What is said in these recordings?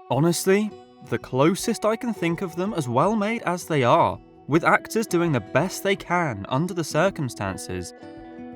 Honestly, the closest I can think of them, as well made as they are, with actors doing the best they can under the circumstances,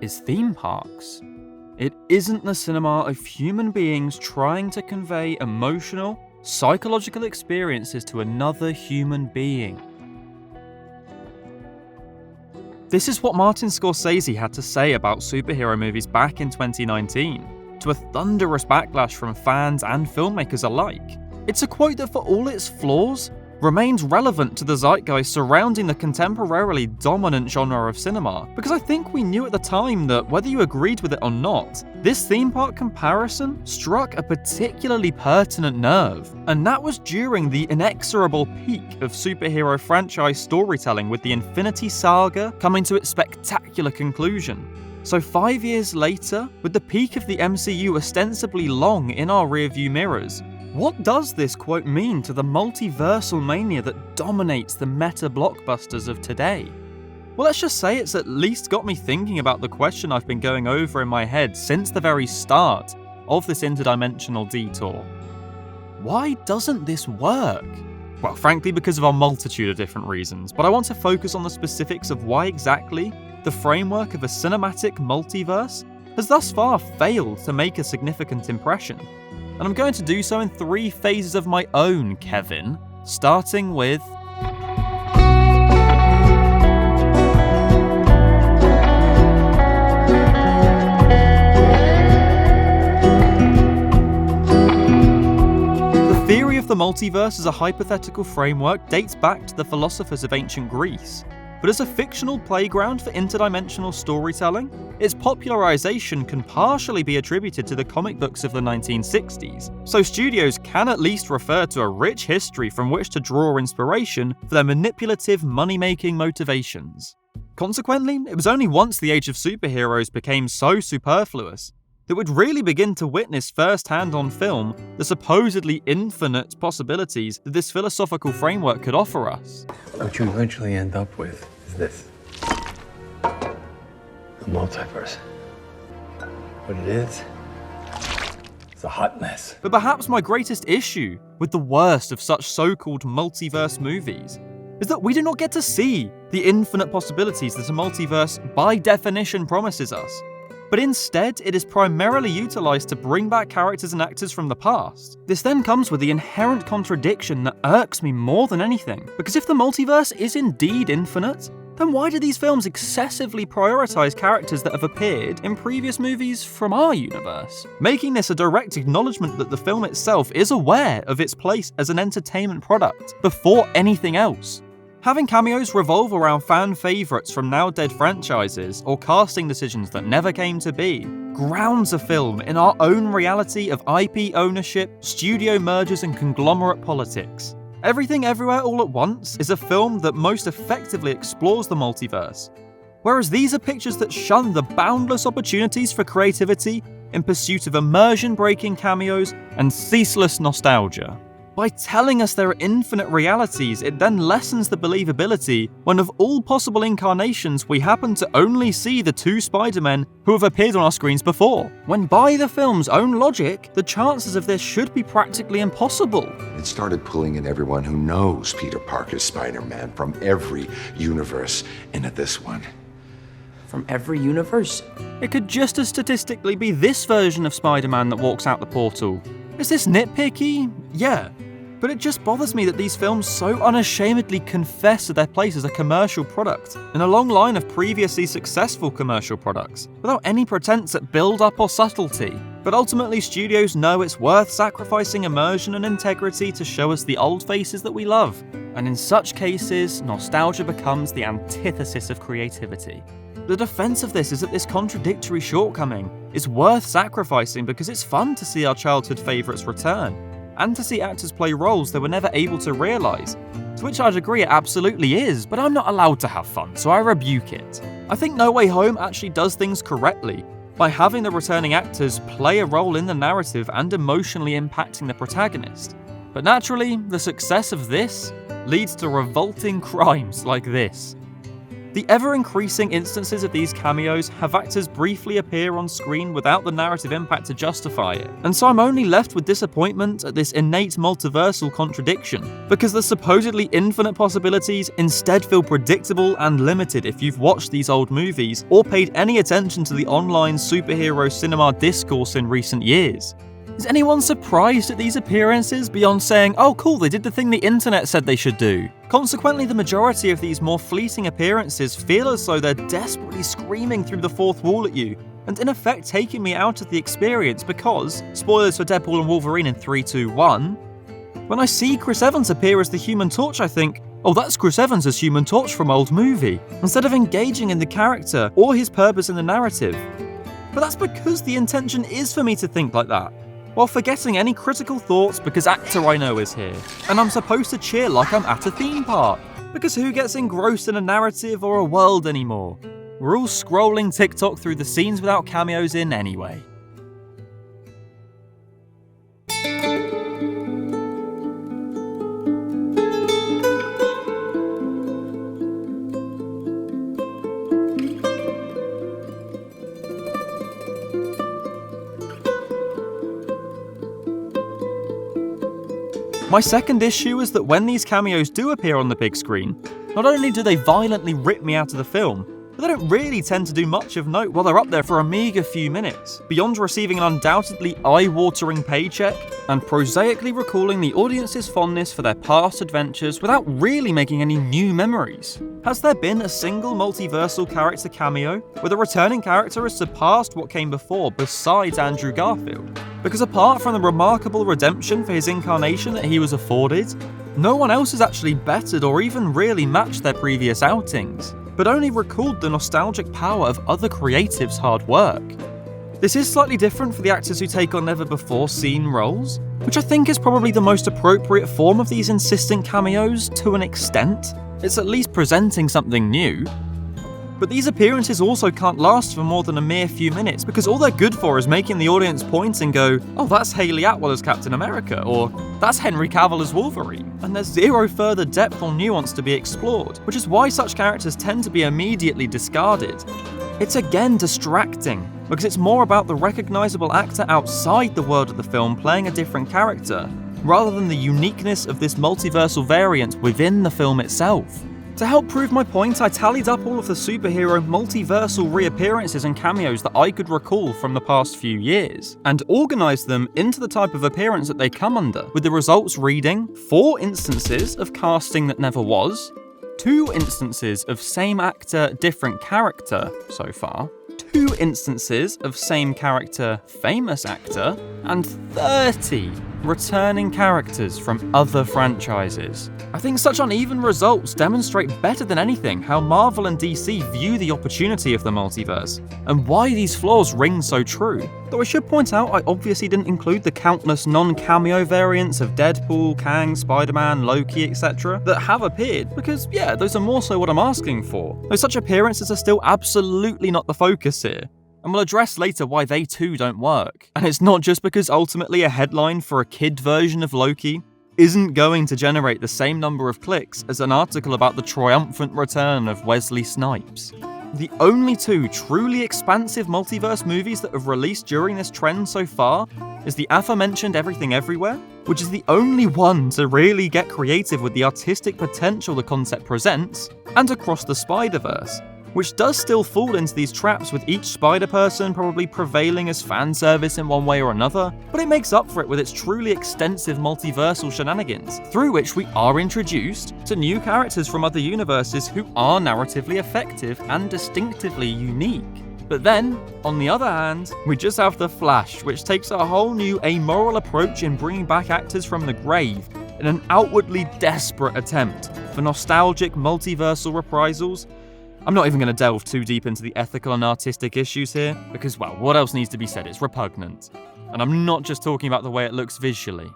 is theme parks. It isn't the cinema of human beings trying to convey emotional, psychological experiences to another human being. This is what Martin Scorsese had to say about superhero movies back in 2019, to a thunderous backlash from fans and filmmakers alike. It's a quote that, for all its flaws, remains relevant to the zeitgeist surrounding the contemporarily dominant genre of cinema, because I think we knew at the time that, whether you agreed with it or not, this theme park comparison struck a particularly pertinent nerve, and that was during the inexorable peak of superhero franchise storytelling, with the Infinity Saga coming to its spectacular conclusion. So 5 years later, with the peak of the MCU ostensibly long in our rearview mirrors, what does this quote mean to the multiversal mania that dominates the meta blockbusters of today? Well, let's just say it's at least got me thinking about the question I've been going over in my head since the very start of this interdimensional detour. Why doesn't this work? Well, frankly, because of a multitude of different reasons, but I want to focus on the specifics of why exactly the framework of a cinematic multiverse has thus far failed to make a significant impression. And I'm going to do so in 3 phases of my own, Kevin, starting with the theory of the multiverse as a hypothetical framework dates back to the philosophers of ancient Greece. But as a fictional playground for interdimensional storytelling, its popularization can partially be attributed to the comic books of the 1960s, so studios can at least refer to a rich history from which to draw inspiration for their manipulative money-making motivations. Consequently, it was only once the age of superheroes became so superfluous that we'd really begin to witness firsthand on film the supposedly infinite possibilities that this philosophical framework could offer us. What you eventually end up with is this. The multiverse. What it is, it's a hot mess. But perhaps my greatest issue with the worst of such so-called multiverse movies is that we do not get to see the infinite possibilities that a multiverse by definition promises us. But instead, it is primarily utilised to bring back characters and actors from the past. This then comes with the inherent contradiction that irks me more than anything, because if the multiverse is indeed infinite, then why do these films excessively prioritise characters that have appeared in previous movies from our universe? Making this a direct acknowledgement that the film itself is aware of its place as an entertainment product before anything else. Having cameos revolve around fan favourites from now-dead franchises, or casting decisions that never came to be, grounds a film in our own reality of IP ownership, studio mergers and conglomerate politics. Everything Everywhere All at Once is a film that most effectively explores the multiverse, whereas these are pictures that shun the boundless opportunities for creativity in pursuit of immersion-breaking cameos and ceaseless nostalgia. By telling us there are infinite realities, it then lessens the believability when, of all possible incarnations, we happen to only see the 2 Spider-Men who have appeared on our screens before, when by the film's own logic, the chances of this should be practically impossible. It started pulling in everyone who knows Peter Parker's Spider-Man from every universe into this one. From every universe? It could just as statistically be this version of Spider-Man that walks out the portal. Is this nitpicky? Yeah. But it just bothers me that these films so unashamedly confess to their place as a commercial product, in a long line of previously successful commercial products, without any pretense at build-up or subtlety. But ultimately, studios know it's worth sacrificing immersion and integrity to show us the old faces that we love. And in such cases, nostalgia becomes the antithesis of creativity. The defense of this is that this contradictory shortcoming is worth sacrificing because it's fun to see our childhood favorites return, and to see actors play roles they were never able to realize. To which I'd agree it absolutely is, but I'm not allowed to have fun, so I rebuke it. I think No Way Home actually does things correctly by having the returning actors play a role in the narrative and emotionally impacting the protagonist. But naturally, the success of this leads to revolting crimes like this. The ever-increasing instances of these cameos have actors briefly appear on screen without the narrative impact to justify it, and so I'm only left with disappointment at this innate multiversal contradiction, because the supposedly infinite possibilities instead feel predictable and limited if you've watched these old movies or paid any attention to the online superhero cinema discourse in recent years. Is anyone surprised at these appearances beyond saying, oh cool, they did the thing the internet said they should do? Consequently, the majority of these more fleeting appearances feel as though they're desperately screaming through the fourth wall at you, and in effect taking me out of the experience because, spoilers for Deadpool and Wolverine in 3, 2, 1, when I see Chris Evans appear as the Human Torch, I think, oh, that's Chris Evans as Human Torch from old movie, instead of engaging in the character or his purpose in the narrative. But that's because the intention is for me to think like that, while forgetting any critical thoughts because actor I know is here, and I'm supposed to cheer like I'm at a theme park, because who gets engrossed in a narrative or a world anymore? We're all scrolling TikTok through the scenes without cameos in anyway. My second issue is that when these cameos do appear on the big screen, not only do they violently rip me out of the film, but they don't really tend to do much of note while they're up there for a meager few minutes, beyond receiving an undoubtedly eye-watering paycheck and prosaically recalling the audience's fondness for their past adventures without really making any new memories. Has there been a single multiversal character cameo where the returning character has surpassed what came before besides Andrew Garfield? Because apart from the remarkable redemption for his incarnation that he was afforded, no one else has actually bettered or even really matched their previous outings, but only recalled the nostalgic power of other creatives' hard work. This is slightly different for the actors who take on never-before-seen roles, which I think is probably the most appropriate form of these insistent cameos to an extent. It's at least presenting something new. But these appearances also can't last for more than a mere few minutes, because all they're good for is making the audience point and go, oh, that's Hayley Atwell as Captain America, or that's Henry Cavill as Wolverine, and there's zero further depth or nuance to be explored, which is why such characters tend to be immediately discarded. It's again distracting, because it's more about the recognizable actor outside the world of the film playing a different character, rather than the uniqueness of this multiversal variant within the film itself. To help prove my point, I tallied up all of the superhero multiversal reappearances and cameos that I could recall from the past few years, and organised them into the type of appearance that they come under, with the results reading 4 instances of casting that never was, 2 instances of same actor, different character so far, 2 instances of same character, famous actor, and 30 returning characters from other franchises. I think such uneven results demonstrate better than anything how Marvel and DC view the opportunity of the multiverse, and why these flaws ring so true. Though I should point out I obviously didn't include the countless non-cameo variants of Deadpool, Kang, Spider-Man, Loki, etc. that have appeared, because yeah, those are more so what I'm asking for. Though such appearances are still absolutely not the focus here, and we'll address later why they too don't work. And it's not just because ultimately a headline for a kid version of Loki isn't going to generate the same number of clicks as an article about the triumphant return of Wesley Snipes. The only 2 truly expansive multiverse movies that have released during this trend so far is the aforementioned Everything Everywhere, which is the only one to really get creative with the artistic potential the concept presents, and Across the Spider-Verse, which does still fall into these traps with each Spider-Person probably prevailing as fan service in one way or another, but it makes up for it with its truly extensive multiversal shenanigans, through which we are introduced to new characters from other universes who are narratively effective and distinctively unique. But then, on the other hand, we just have The Flash, which takes a whole new amoral approach in bringing back actors from the grave in an outwardly desperate attempt for nostalgic multiversal reprisals. I'm not even going to delve too deep into the ethical and artistic issues here, because, well, what else needs to be said? It's repugnant. And I'm not just talking about the way it looks visually.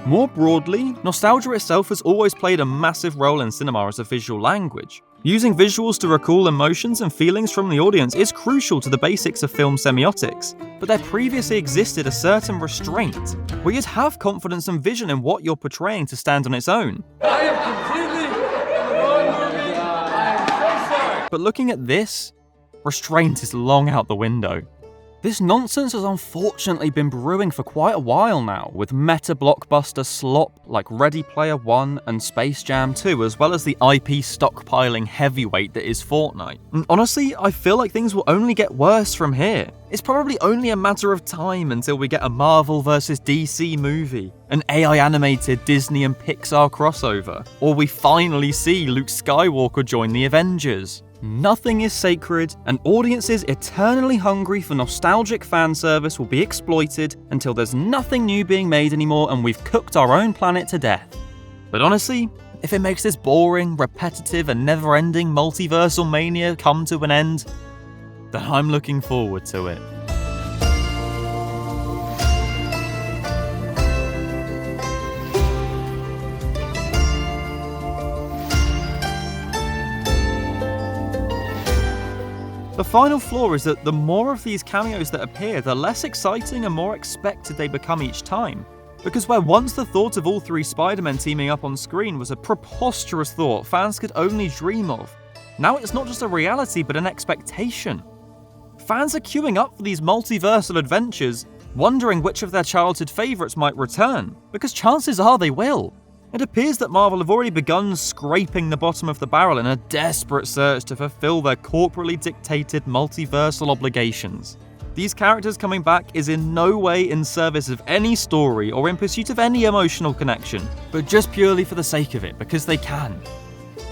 More broadly, nostalgia itself has always played a massive role in cinema as a visual language. Using visuals to recall emotions and feelings from the audience is crucial to the basics of film semiotics, but there previously existed a certain restraint, where you'd have confidence and vision in what you're portraying to stand on its own. I am completely in the wrong movie. I am so sorry. But looking at this, restraint is long out the window. This nonsense has unfortunately been brewing for quite a while now, with meta-blockbuster slop like Ready Player One and Space Jam 2, as well as the IP stockpiling heavyweight that is Fortnite. And honestly, I feel like things will only get worse from here. It's probably only a matter of time until we get a Marvel vs DC movie, an AI-animated Disney and Pixar crossover, or we finally see Luke Skywalker join the Avengers. Nothing is sacred, and audiences eternally hungry for nostalgic fan service will be exploited until there's nothing new being made anymore and we've cooked our own planet to death. But honestly, if it makes this boring, repetitive, and never-ending Multiversal Mania come to an end, then I'm looking forward to it. The final flaw is that the more of these cameos that appear, the less exciting and more expected they become each time. Because where once the thought of all three Spider-Men teaming up on screen was a preposterous thought fans could only dream of, now it's not just a reality but an expectation. Fans are queuing up for these multiversal adventures, wondering which of their childhood favourites might return, because chances are they will. It appears that Marvel have already begun scraping the bottom of the barrel in a desperate search to fulfill their corporately dictated multiversal obligations. These characters coming back is in no way in service of any story or in pursuit of any emotional connection, but just purely for the sake of it, because they can.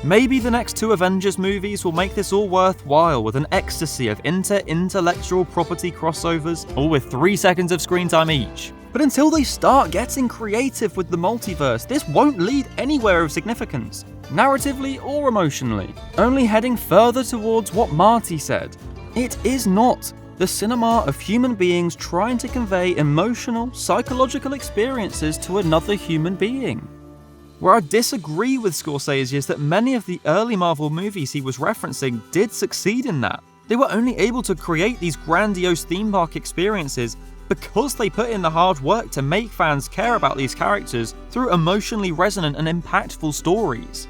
Maybe the next 2 Avengers movies will make this all worthwhile with an ecstasy of intellectual property crossovers, all with 3 seconds of screen time each. But until they start getting creative with the multiverse, this won't lead anywhere of significance, narratively or emotionally, only heading further towards what Marty said. It is not the cinema of human beings trying to convey emotional, psychological experiences to another human being. Where I disagree with Scorsese is that many of the early Marvel movies he was referencing did succeed in that. They were only able to create these grandiose theme park experiences because they put in the hard work to make fans care about these characters through emotionally resonant and impactful stories.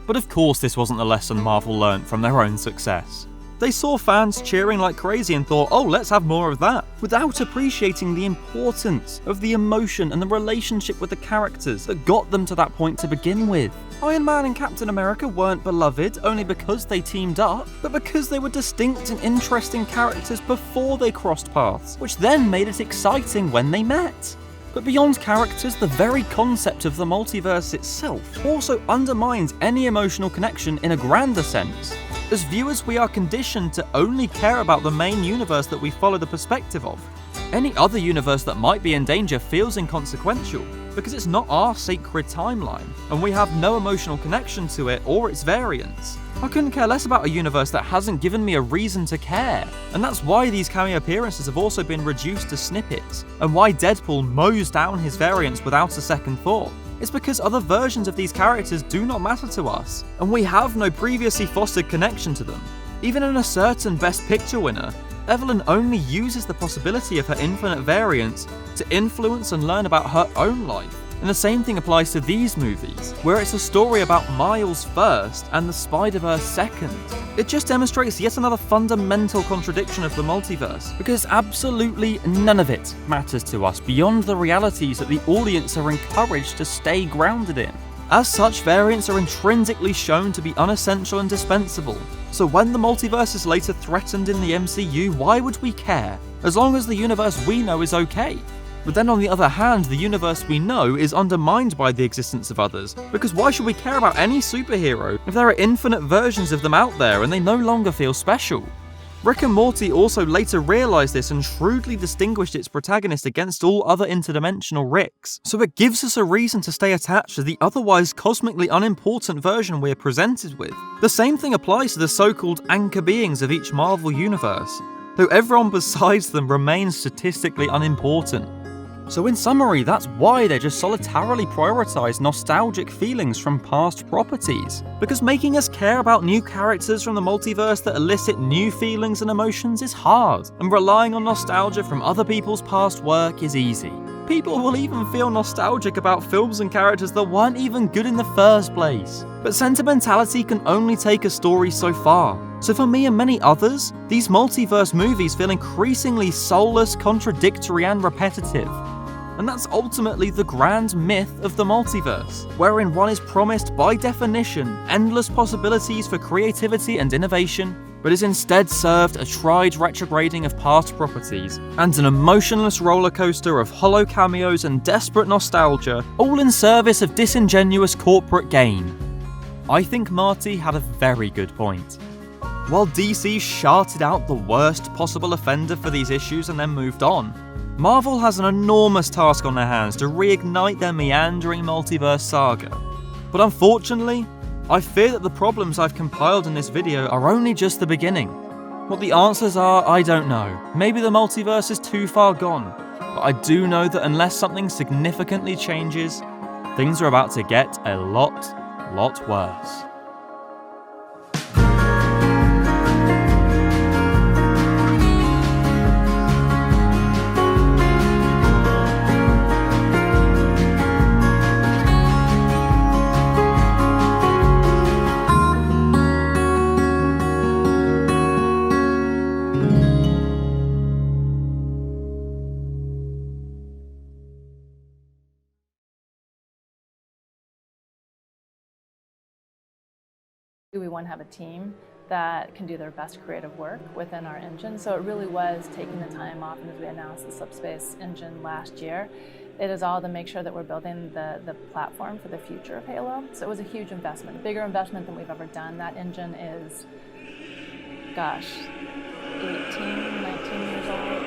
But of course this wasn't the lesson Marvel learnt from their own success. They saw fans cheering like crazy and thought, oh, let's have more of that, without appreciating the importance of the emotion and the relationship with the characters that got them to that point to begin with. Iron Man and Captain America weren't beloved only because they teamed up, but because they were distinct and interesting characters before they crossed paths, which then made it exciting when they met. But beyond characters, the very concept of the multiverse itself also undermines any emotional connection in a grander sense. As viewers, we are conditioned to only care about the main universe that we follow the perspective of. Any other universe that might be in danger feels inconsequential, because it's not our sacred timeline, and we have no emotional connection to it or its variants. I couldn't care less about a universe that hasn't given me a reason to care, and that's why these cameo appearances have also been reduced to snippets, and why Deadpool mows down his variants without a second thought. It's because other versions of these characters do not matter to us, and we have no previously fostered connection to them. Even in a certain Best Picture winner, Evelyn only uses the possibility of her infinite variants to influence and learn about her own life. And the same thing applies to these movies, where it's a story about Miles first and the Spider-Verse second. It just demonstrates yet another fundamental contradiction of the multiverse, because absolutely none of it matters to us beyond the realities that the audience are encouraged to stay grounded in. As such, variants are intrinsically shown to be unessential and dispensable. So when the multiverse is later threatened in the MCU, why would we care? As long as the universe we know is okay. But then on the other hand, the universe we know is undermined by the existence of others, because why should we care about any superhero if there are infinite versions of them out there and they no longer feel special? Rick and Morty also later realised this and shrewdly distinguished its protagonist against all other interdimensional Ricks, so it gives us a reason to stay attached to the otherwise cosmically unimportant version we are presented with. The same thing applies to the so-called anchor beings of each Marvel universe, though everyone besides them remains statistically unimportant. So in summary, that's why they just solitarily prioritise nostalgic feelings from past properties. Because making us care about new characters from the multiverse that elicit new feelings and emotions is hard, and relying on nostalgia from other people's past work is easy. People will even feel nostalgic about films and characters that weren't even good in the first place. But sentimentality can only take a story so far. So for me and many others, these multiverse movies feel increasingly soulless, contradictory, and repetitive. And that's ultimately the grand myth of the multiverse, wherein one is promised by definition endless possibilities for creativity and innovation, but is instead served a tried retrograding of past properties, and an emotionless rollercoaster of hollow cameos and desperate nostalgia, all in service of disingenuous corporate gain. I think Marty had a very good point. While DC charted out the worst possible offender for these issues and then moved on, Marvel has an enormous task on their hands to reignite their meandering multiverse saga. But unfortunately, I fear that the problems I've compiled in this video are only just the beginning. What the answers are, I don't know. Maybe the multiverse is too far gone, but I do know that unless something significantly changes, things are about to get a lot worse. We want to have a team that can do their best creative work within our engine. So it really was taking the time off, and as we announced the Subspace engine last year, it is all to make sure that we're building the platform for the future of Halo. So it was a huge investment, a bigger investment than we've ever done. That engine is, gosh, 18, 19 years old.